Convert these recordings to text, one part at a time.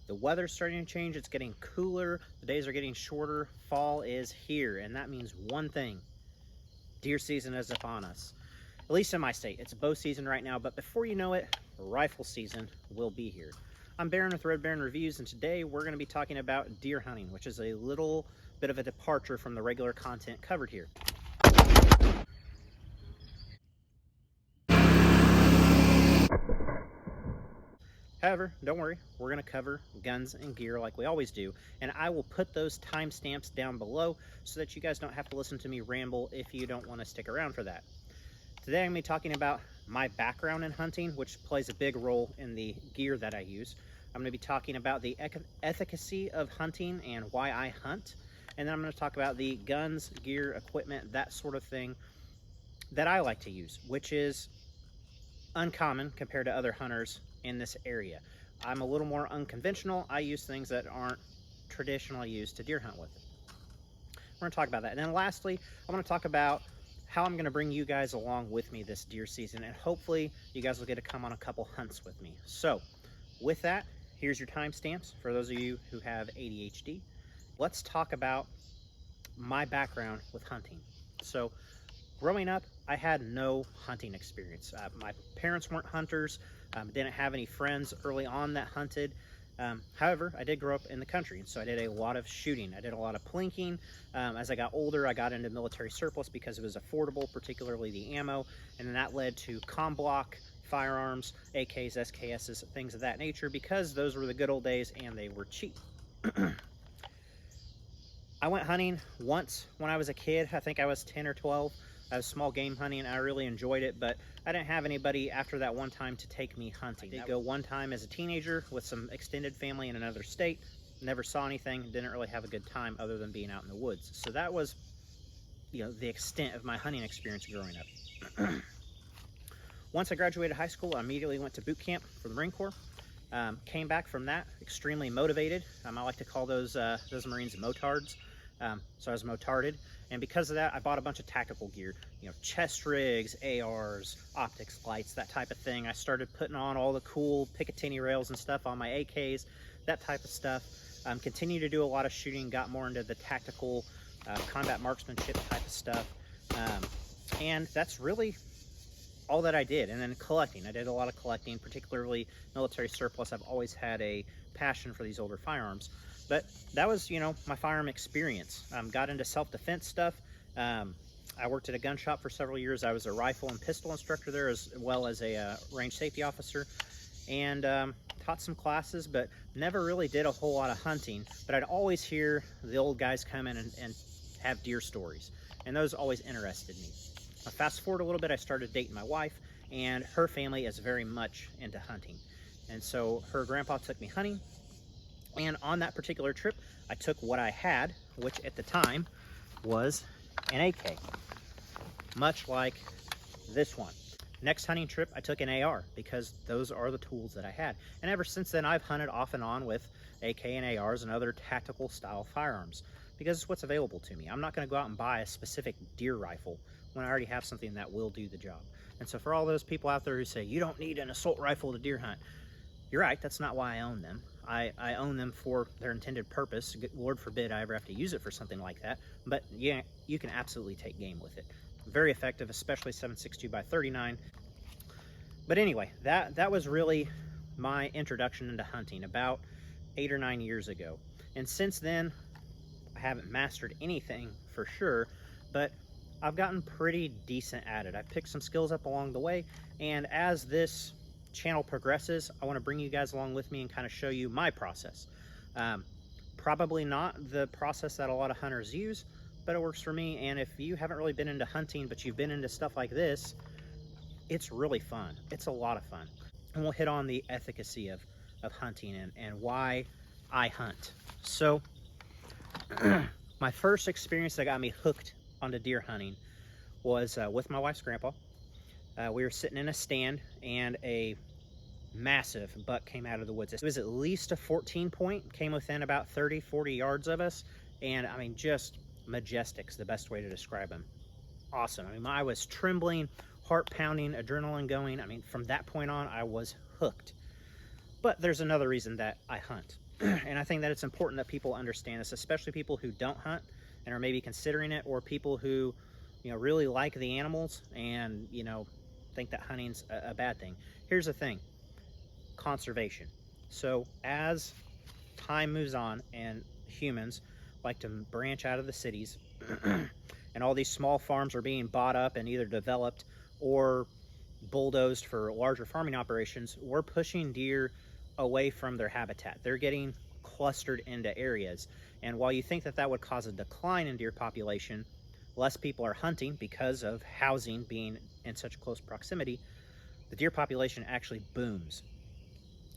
The weather's starting to change. It's getting cooler. The days are getting shorter. Fall is here, and that means one thing. Deer season is upon us. At least in my state. It's bow season right now, but before you know it, rifle season will be here. I'm Barron with Red Baron Reviews, and today we're going to be talking about deer hunting, which is a little bit of a departure from the regular content covered here. However, don't worry, we're going to cover guns and gear like we always do, and I will put those timestamps down below so that you guys don't have to listen to me ramble if you don't want to stick around for that. Today I'm going to be talking about my background in hunting, which plays a big role in the gear that I use. I'm going to be talking about the efficacy of hunting and why I hunt, and then I'm going to talk about the guns, gear, equipment, that sort of thing that I like to use, which is uncommon compared to other hunters in this area. I'm a little more unconventional. I use things that aren't traditionally used to deer hunt with. We're going to talk about that. And then lastly, I'm going to talk about how I'm going to bring you guys along with me this deer season, and hopefully you guys will get to come on a couple hunts with me. So with that, here's your timestamps for those of you who have ADHD. Let's talk about my background with hunting. So growing up, I had no hunting experience. My parents weren't hunters, didn't have any friends early on that hunted. However, I did grow up in the country, and so I did a lot of shooting. I did a lot of plinking. As I got older, I got into military surplus because it was affordable, particularly the ammo, and then that led to comm block firearms, AKs, SKSs, things of that nature, because those were the good old days and they were cheap. I went hunting once when I was a kid. I think I was 10 or 12. I was small game hunting, and I really enjoyed it, but I didn't have anybody after that one time to take me hunting. I did go one time as a teenager with some extended family in another state. Never saw anything, didn't really have a good time other than being out in the woods. So that was, the extent of my hunting experience growing up. Once I graduated high school, I immediately went to boot camp for the Marine Corps. Came back from that extremely motivated. I like to call those Marines motards. So I was motarded, and because of that, I bought a bunch of tactical gear, chest rigs, ARs, optics, lights, that type of thing. I started putting on all the cool Picatinny rails and stuff on my AKs, that type of stuff. Continued to do a lot of shooting, got more into the tactical combat marksmanship type of stuff, and that's really all that I did. And then collecting, I did a lot of collecting, particularly military surplus. I've always had a passion for these older firearms. But that was, my firearm experience. Got into self-defense stuff. I worked at a gun shop for several years. I was a rifle and pistol instructor there, as well as a range safety officer, and taught some classes, but never really did a whole lot of hunting. But I'd always hear the old guys come in and have deer stories, and those always interested me. Fast forward a little bit, I started dating my wife, and her family is very much into hunting. And so her grandpa took me hunting. And on that particular trip, I took what I had, which at the time was an AK, much like this one. Next hunting trip, I took an AR because those are the tools that I had. And ever since then, I've hunted off and on with AK and ARs and other tactical style firearms because it's what's available to me. I'm not going to go out and buy a specific deer rifle when I already have something that will do the job. And so for all those people out there who say, you don't need an assault rifle to deer hunt, you're right, that's not why I own them. I own them for their intended purpose. Lord forbid I ever have to use it for something like that. But yeah, you can absolutely take game with it. Very effective, especially 7.62x39. But anyway, that was really my introduction into hunting about 8 or 9 years ago. And since then, I haven't mastered anything for sure, but I've gotten pretty decent at it. I've picked some skills up along the way, and as this channel progresses, I want to bring you guys along with me and kind of show you my process. Probably not the process that a lot of hunters use, but it works for me. And if you haven't really been into hunting, but you've been into stuff like this, it's really fun. It's a lot of fun. And we'll hit on the efficacy of hunting and why I hunt. So my first experience that got me hooked onto deer hunting was with my wife's grandpa. We were sitting in a stand, and a massive buck came out of the woods. It was at least a 14 point, came within about 30-40 yards of us, and I mean, just majestic's the best way to describe him. Awesome. I mean, I was trembling, heart pounding, adrenaline going. I mean, from that point on, I was hooked. But there's another reason that I hunt. And I think that it's important that people understand this, especially people who don't hunt and are maybe considering it, or people who, really like the animals and, think that hunting's a bad thing. Here's the thing: conservation. So as time moves on and humans like to branch out of the cities and all these small farms are being bought up and either developed or bulldozed for larger farming operations, we're pushing deer away from their habitat. They're getting clustered into areas. And while you think that that would cause a decline in deer population, less people are hunting because of housing being in such close proximity, the deer population actually booms.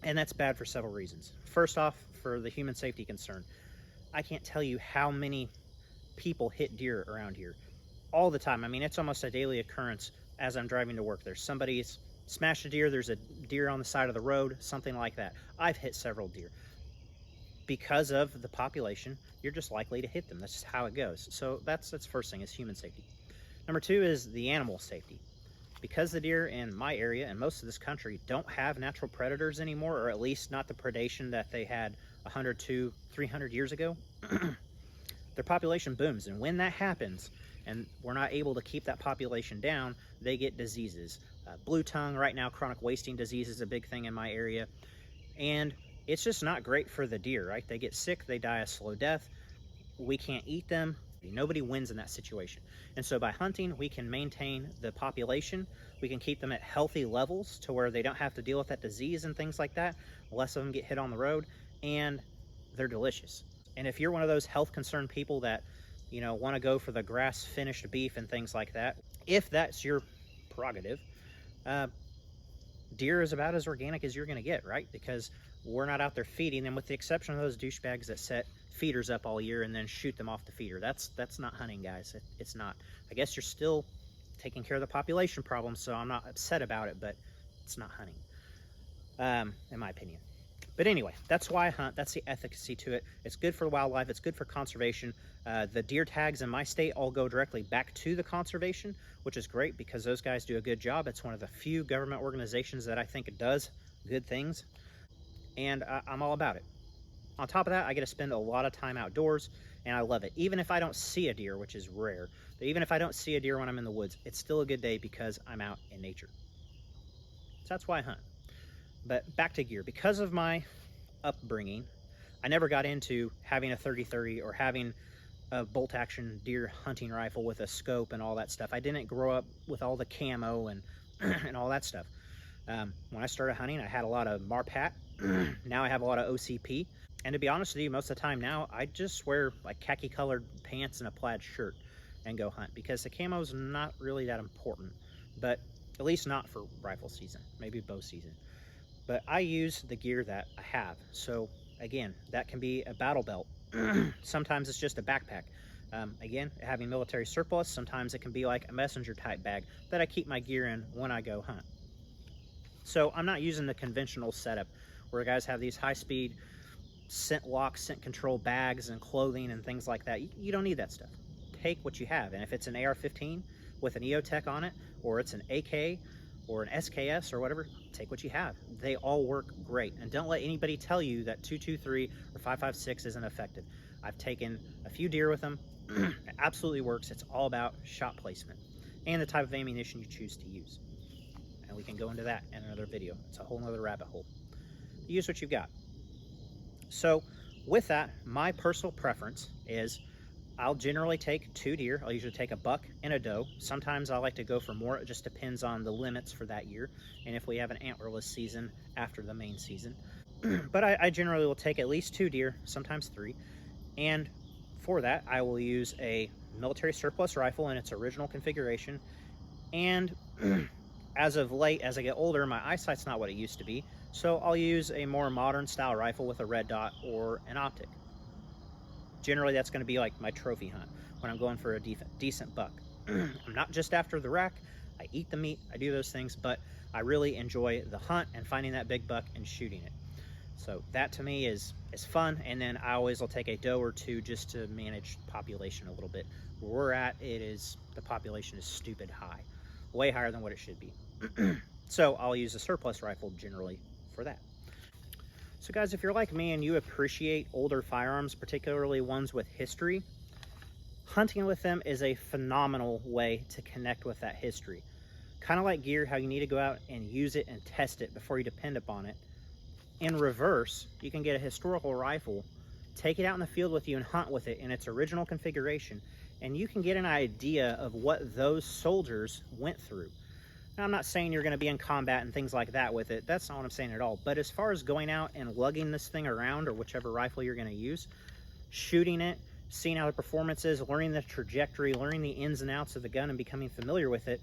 And that's bad for several reasons. First off, for the human safety concern. I can't tell you how many people hit deer around here all the time. I mean, it's almost a daily occurrence as I'm driving to work. There's somebody's smashed a deer, there's a deer on the side of the road, something like that. I've hit several deer. Because of the population, you're just likely to hit them. That's just how it goes. So that's first thing, is human safety. Number two is the animal safety. Because the deer in my area and most of this country don't have natural predators anymore, or at least not the predation that they had 100 to 300 years ago, their population booms. And when that happens and we're not able to keep that population down, they get diseases. Blue tongue right now, chronic wasting disease is a big thing in my area. And it's just not great for the deer, right? They get sick, they die a slow death. We can't eat them. Nobody wins in that situation. And so by hunting, we can maintain the population. We can keep them at healthy levels to where they don't have to deal with that disease and things like that. Less of them get hit on the road, and they're delicious. And if you're one of those health concerned people that, want to go for the grass finished beef and things like that, if that's your prerogative, deer is about as organic as you're going to get, right? Because we're not out there feeding them, with the exception of those douchebags that set feeders up all year and then shoot them off the feeder. That's not hunting, guys. It's not. I guess you're still taking care of the population problem, so I'm not upset about it, but it's not hunting, in my opinion. But anyway, that's why I hunt. That's the efficacy to it. It's good for wildlife. It's good for conservation. The deer tags in my state all go directly back to the conservation, which is great because those guys do a good job. It's one of the few government organizations that I think does good things, and I'm all about it. On top of that, I get to spend a lot of time outdoors, and I love it. Even if I don't see a deer, which is rare, but even if I don't see a deer when I'm in the woods, it's still a good day because I'm out in nature. So that's why I hunt. But back to gear. Because of my upbringing, I never got into having a 30-30 or having a bolt action deer hunting rifle with a scope and all that stuff. I didn't grow up with all the camo and and all that stuff. When I started hunting, I had a lot of Marpat. Now I have a lot of OCP. And to be honest with you, most of the time now, I just wear like khaki colored pants and a plaid shirt and go hunt, because the camo's not really that important, but at least not for rifle season, maybe bow season. But I use the gear that I have. So again, that can be a battle belt. Sometimes it's just a backpack. Again, having military surplus, sometimes it can be like a messenger type bag that I keep my gear in when I go hunt. So I'm not using the conventional setup where guys have these high-speed scent lock, scent control bags and clothing and things like that. You don't need that stuff. Take what you have. And if it's an AR-15 with an EOTech on it, or it's an AK or an SKS or whatever, take what you have. They all work great. And don't let anybody tell you that 223 or 556 isn't effective. I've taken a few deer with them. It absolutely works. It's all about shot placement and the type of ammunition you choose to use. And we can go into that in another video. It's a whole nother rabbit hole. Use what you've got. So with that, my personal preference is I'll generally take 2 deer. I'll usually take a buck and a doe. Sometimes I like to go for more. It just depends on the limits for that year and if we have an antlerless season after the main season. But I generally will take at least 2 deer, sometimes 3. And for that, I will use a military surplus rifle in its original configuration. And as of late, as I get older, my eyesight's not what it used to be. So I'll use a more modern style rifle with a red dot or an optic. Generally, that's going to be like my trophy hunt when I'm going for a decent buck. I'm not just after the rack. I eat the meat, I do those things, but I really enjoy the hunt and finding that big buck and shooting it. So that to me is fun. And then I always will take a doe or 2 just to manage population a little bit. Where we're at, the population is stupid high, way higher than what it should be. So I'll use a surplus rifle generally for that. So guys, if you're like me and you appreciate older firearms, particularly ones with history, hunting with them is a phenomenal way to connect with that history. Kind of like gear, how you need to go out and use it and test it before you depend upon it. In reverse, you can get a historical rifle, take it out in the field with you and hunt with it in its original configuration, and you can get an idea of what those soldiers went through. Now, I'm not saying you're going to be in combat and things like that with it. That's not what I'm saying at all. But as far as going out and lugging this thing around, or whichever rifle you're going to use, shooting it, seeing how the performance is, learning the trajectory, learning the ins and outs of the gun and becoming familiar with it,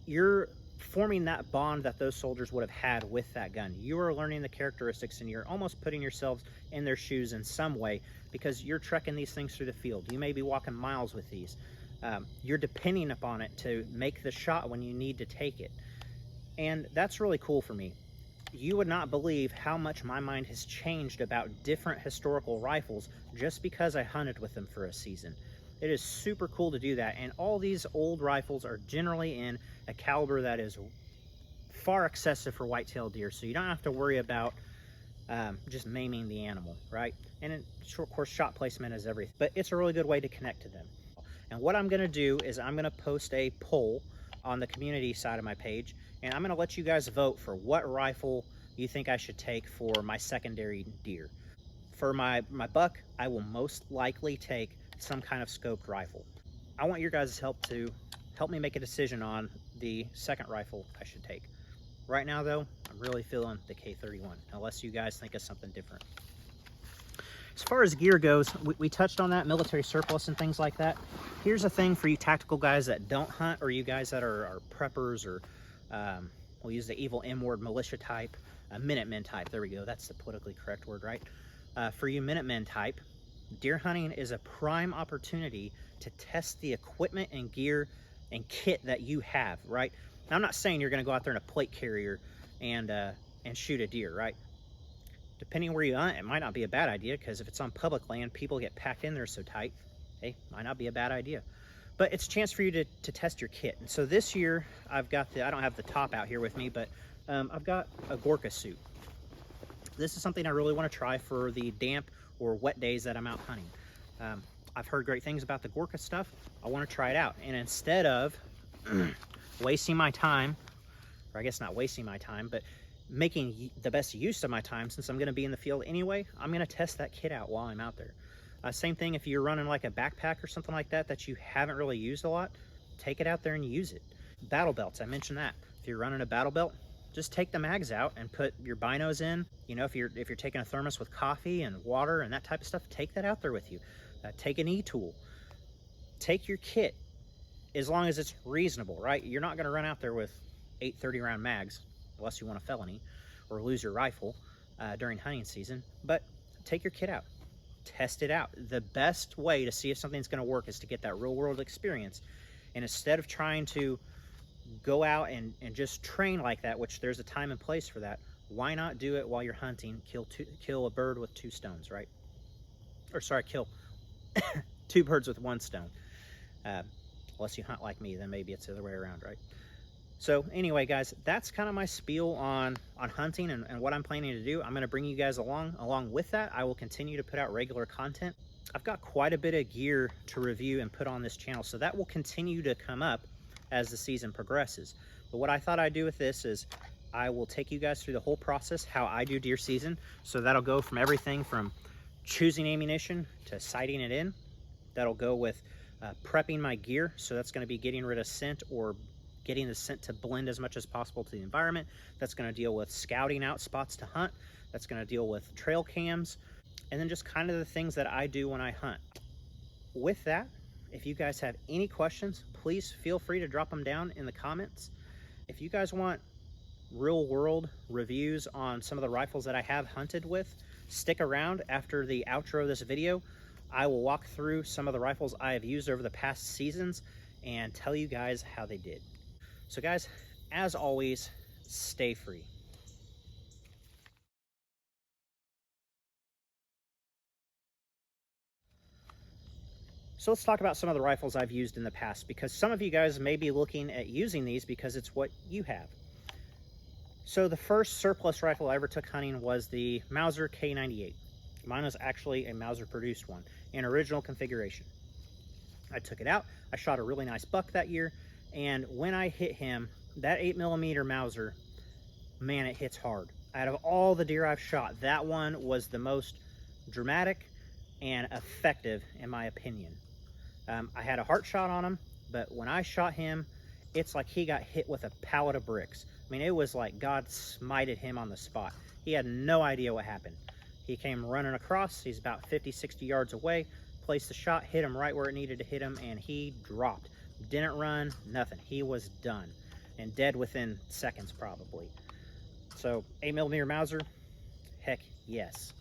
you're forming that bond that those soldiers would have had with that gun. You are learning the characteristics, and you're almost putting yourselves in their shoes in some way, because you're trekking these things through the field. You may be walking miles with these. You're depending upon it to make the shot when you need to take it. And that's really cool for me. You would not believe how much my mind has changed about different historical rifles just because I hunted with them for a season. It is super cool to do that, and all these old rifles are generally in a caliber that is far excessive for whitetail deer, so you don't have to worry about just maiming the animal, right? And of course, shot placement is everything, but it's a really good way to connect to them. And what I'm going to do is I'm going to post a poll on the community side of my page, and I'm going to let you guys vote for what rifle you think I should take for my secondary deer. For my buck, I will most likely take some kind of scoped rifle. I want your guys' help to help me make a decision on the second rifle I should take. Right now though, I'm really feeling the K31, unless you guys think of something different. As far as gear goes, we touched on that, military surplus and things like that. Here's a thing for you tactical guys that don't hunt, or you guys that are preppers, or we'll use the evil M word, militia type, Minutemen type. There we go, that's the politically correct word, right? For you Minutemen type, deer hunting is a prime opportunity to test the equipment and gear and kit that you have, right? Now, I'm not saying you're going to go out there in a plate carrier and shoot a deer, right? Depending on where you hunt, it might not be a bad idea, because if it's on public land, people get packed in there so tight. Hey, might not be a bad idea. But it's a chance for you to test your kit. And so this year, I've got I don't have the top out here with me, but I've got a Gorka suit. This is something I really want to try for the damp or wet days that I'm out hunting. I've heard great things about the Gorka stuff. I want to try it out. And instead of wasting my time, or I guess not wasting my time, but making the best use of my time, since I'm going to be in the field anyway, I'm going to test that kit out while I'm out there. Same thing if you're running like a backpack or something like that you haven't really used a lot, take it out there and use it. Battle belts, I mentioned that. If you're running a battle belt, just take the mags out and put your binos in. You know, if you're taking a thermos with coffee and water and that type of stuff, take that out there with you. Take an e-tool. Take your kit, as long as it's reasonable, right? You're not going to run out there with 8 30-round mags, unless you want a felony or lose your rifle during hunting season. But take your kit out. Test it out. The best way to see if something's going to work is to get that real-world experience. And instead of trying to go out and just train like that, which there's a time and place for that, why not do it while you're hunting? Kill a bird with 2 stones, right? Or sorry, kill 2 birds with 1 stone. Unless you hunt like me, then maybe it's the other way around, right? So anyway, guys, that's kind of my spiel on hunting and what I'm planning to do. I'm going to bring you guys along with that. I will continue to put out regular content. I've got quite a bit of gear to review and put on this channel, so that will continue to come up as the season progresses. But what I thought I'd do with this is I will take you guys through the whole process, how I do deer season. So that'll go from everything from choosing ammunition to sighting it in. That'll go with prepping my gear. So that's going to be getting rid of scent or getting the scent to blend as much as possible to the environment. That's going to deal with scouting out spots to hunt. That's going to deal with trail cams, and then just kind of the things that I do when I hunt. With that, if you guys have any questions, please feel free to drop them down in the comments. If you guys want real world reviews on some of the rifles that I have hunted with, stick around. After the outro of this video, I will walk through some of the rifles I have used over the past seasons and tell you guys how they did. So guys, as always, stay free. So let's talk about some of the rifles I've used in the past, because some of you guys may be looking at using these because it's what you have. So the first surplus rifle I ever took hunting was the Mauser K98. Mine was actually a Mauser produced one in original configuration. I took it out. I shot a really nice buck that year, and when I hit him, that 8mm Mauser, man, it hits hard. Out of all the deer I've shot, that one was the most dramatic and effective in my opinion. I had a heart shot on him, but when I shot him, it's like he got hit with a pallet of bricks. I mean, it was like God smited him on the spot. He had no idea what happened. He came running across. He's about 50, 60 yards away, placed the shot, hit him right where it needed to hit him, and he dropped. Didn't run, nothing. He was done and dead within seconds probably. So 8mm Mauser, heck yes.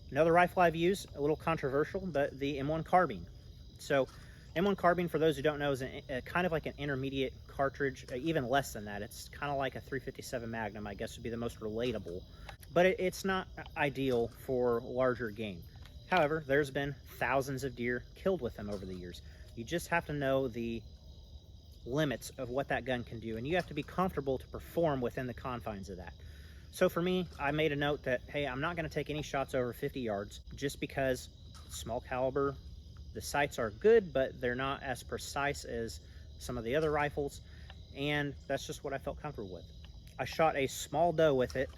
Another rifle I've used, a little controversial, but the M1 carbine. So M1 carbine, for those who don't know, is kind of like an intermediate cartridge, even less than that. It's kind of like a 357 Magnum, I guess would be the most relatable. But it's not ideal for larger game. However, there's been thousands of deer killed with them over the years. You just have to know the limits of what that gun can do, and you have to be comfortable to perform within the confines of that. So for me, I made a note that, hey, I'm not going to take any shots over 50 yards just because small caliber, the sights are good, but they're not as precise as some of the other rifles, and that's just what I felt comfortable with. I shot a small doe with it,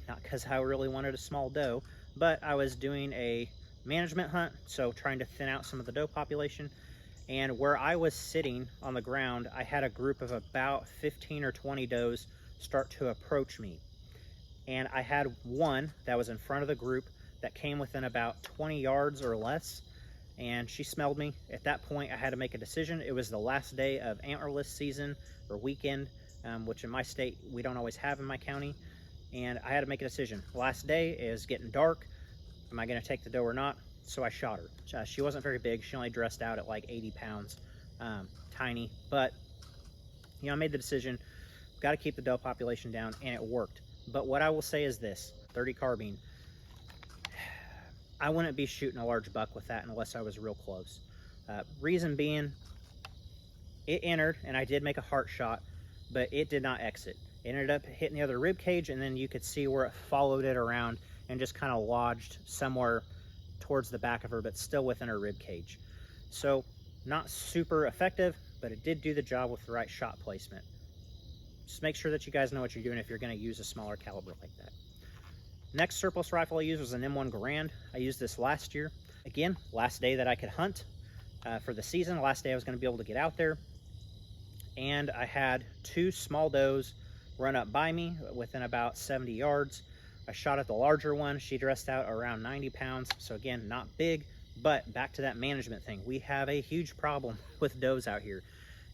not because I really wanted a small doe, but I was doing a management hunt, so trying to thin out some of the doe population. And where I was sitting on the ground, I had a group of about 15 or 20 does start to approach me. And I had one that was in front of the group that came within about 20 yards or less, and she smelled me. At that point, I had to make a decision. It was the last day of antlerless season or weekend, which in my state, we don't always have in my county. And I had to make a decision. Last day is getting dark. Am I gonna take the doe or not? So I shot her. She wasn't very big. She only dressed out at like 80 pounds, tiny. But, you know, I made the decision, got to keep the doe population down, and it worked. But what I will say is this, 30 carbine, I wouldn't be shooting a large buck with that unless I was real close. Reason being, it entered, and I did make a heart shot, but it did not exit. It ended up hitting the other rib cage, and then you could see where it followed it around and just kind of lodged somewhere towards the back of her, but still within her rib cage. So not super effective, but it did do the job with the right shot placement. Just make sure that you guys know what you're doing if you're going to use a smaller caliber like that. Next surplus rifle I used was an M1 Garand. I used this last year. Again, last day that I could hunt for the season, last day I was going to be able to get out there. And I had two small does run up by me within about 70 yards. I shot at the larger one. She dressed out around 90 pounds. So again, not big, but back to that management thing. We have a huge problem with does out here.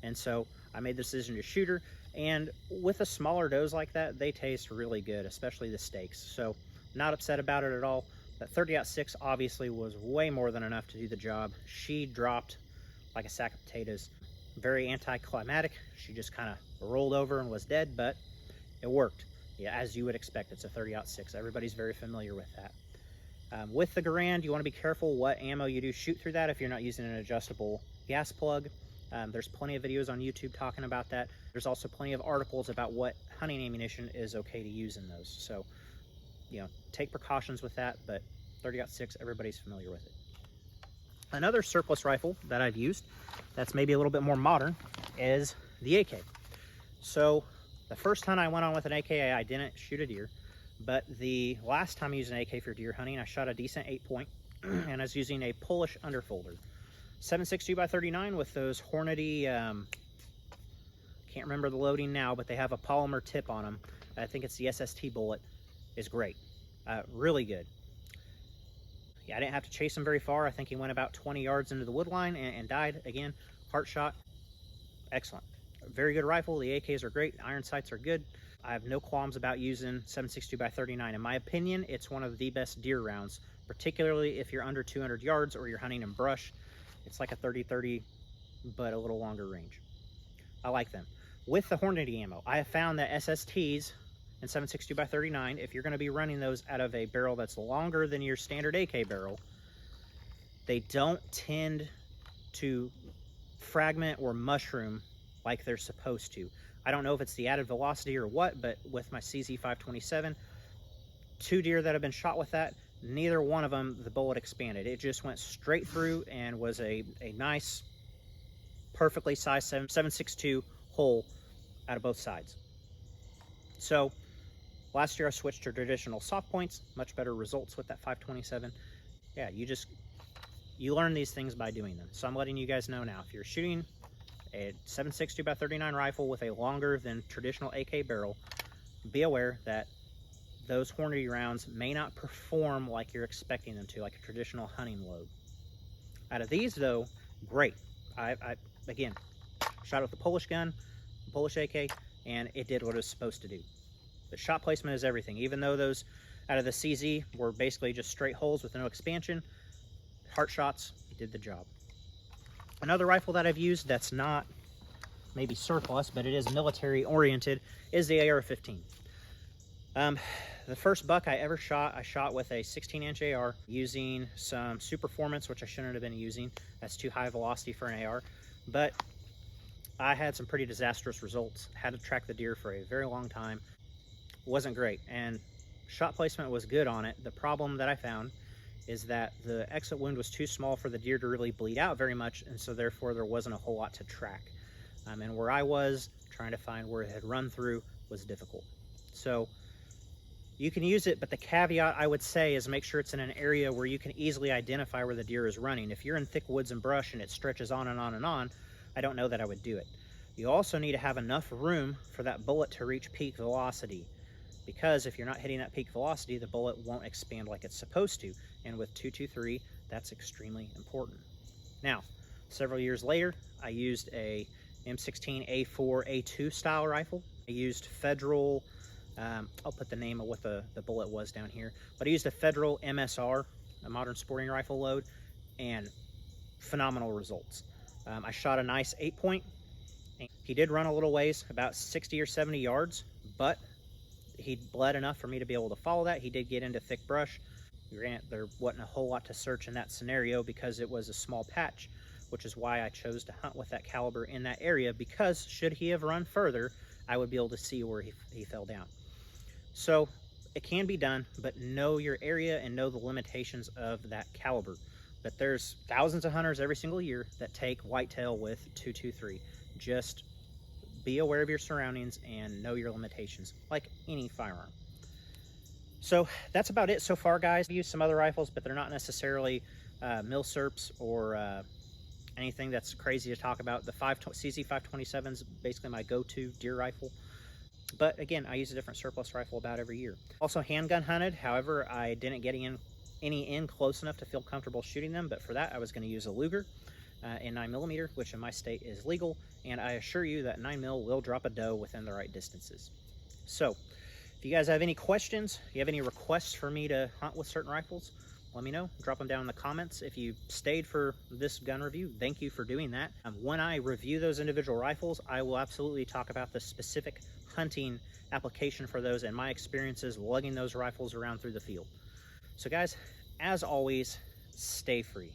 And so I made the decision to shoot her. And with the smaller does like that, they taste really good, especially the steaks. So not upset about it at all. That 30-06 obviously was way more than enough to do the job. She dropped like a sack of potatoes. Very anticlimactic. She just kind of rolled over and was dead, but it worked. Yeah, as you would expect, it's a 30-06. Everybody's very familiar with that. With the Garand, you want to be careful what ammo you do shoot through that if you're not using an adjustable gas plug. There's plenty of videos on YouTube talking about that. There's also plenty of articles about what hunting ammunition is okay to use in those. So, you know, take precautions with that, but 30-06, everybody's familiar with it. Another surplus rifle that I've used that's maybe a little bit more modern is the AK. So the first time I went on with an AK, I didn't shoot a deer, but the last time I used an AK for deer hunting, I shot a decent 8-point, and I was using a Polish underfolder. 7.62x39 with those Hornady, can't remember the loading now, but they have a polymer tip on them. I think it's the SST bullet, is great. Really good. Yeah, I didn't have to chase him very far. I think he went about 20 yards into the wood line and died. Again, heart shot, excellent. Very good rifle. The AKs are great. Iron sights are good. I have no qualms about using 7.62x39. In my opinion, it's one of the best deer rounds, particularly if you're under 200 yards or you're hunting in brush. It's like a 30-30, but a little longer range. I like them. With the Hornady ammo, I have found that SSTs and 7.62x39, if you're going to be running those out of a barrel that's longer than your standard AK barrel, they don't tend to fragment or mushroom like they're supposed to. I don't know if it's the added velocity or what, but with my CZ527, 2 deer that have been shot with that, neither one of them, the bullet expanded. It just went straight through and was a nice, perfectly sized 7.62 hole out of both sides. So last year I switched to traditional soft points, much better results with that 527. Yeah, you learn these things by doing them. So I'm letting you guys know now, if you're shooting a 7.62 by 39 rifle with a longer than traditional AK barrel, be aware that those Hornady rounds may not perform like you're expecting them to, like a traditional hunting load. Out of these though, great. I again, shot with the Polish gun, Polish AK, and it did what it was supposed to do. The shot placement is everything. Even though those out of the CZ were basically just straight holes with no expansion, heart shots did the job. Another rifle that I've used that's not maybe surplus, but it is military oriented, is the AR-15. The first buck I ever shot, I shot with a 16-inch AR using some Superformance, which I shouldn't have been using. That's too high velocity for an AR. But I had some pretty disastrous results. Had to track the deer for a very long time. Wasn't great, and shot placement was good on it. The problem that I found is that the exit wound was too small for the deer to really bleed out very much, and so therefore there wasn't a whole lot to track. And where I was trying to find where it had run through was difficult. So you can use it, but the caveat I would say is make sure it's in an area where you can easily identify where the deer is running. If you're in thick woods and brush and it stretches on and on and on, I don't know that I would do it. You also need to have enough room for that bullet to reach peak velocity, because if you're not hitting that peak velocity, the bullet won't expand like it's supposed to. And with 223, that's extremely important. Now, several years later, I used a M16 A4 A2 style rifle. I used Federal, I'll put the name of what the bullet was down here, but I used a Federal MSR, a modern sporting rifle load, and phenomenal results. I shot a nice 8-point. He did run a little ways, about 60 or 70 yards, but he bled enough for me to be able to follow that. He did get into thick brush. Granted, there wasn't a whole lot to search in that scenario because it was a small patch, which is why I chose to hunt with that caliber in that area, because should he have run further, I would be able to see where he fell down. So it can be done, but know your area and know the limitations of that caliber. But there's thousands of hunters every single year that take whitetail with 223. Just be aware of your surroundings and know your limitations, like any firearm. So that's about it so far, guys. I use some other rifles, but they're not necessarily Milsurps or anything that's crazy to talk about. The CZ527 is basically my go-to deer rifle. But again, I use a different surplus rifle about every year. Also handgun hunted, however, I didn't get any in close enough to feel comfortable shooting them, but for that I was going to use a Luger in 9mm, which in my state is legal, and I assure you that 9mm will drop a doe within the right distances. So if you guys have any questions, you have any requests for me to hunt with certain rifles, let me know. Drop them down in the comments. If you stayed for this gun review, thank you for doing that. When I review those individual rifles, I will absolutely talk about the specific hunting application for those and my experiences lugging those rifles around through the field. So guys, as always, stay free.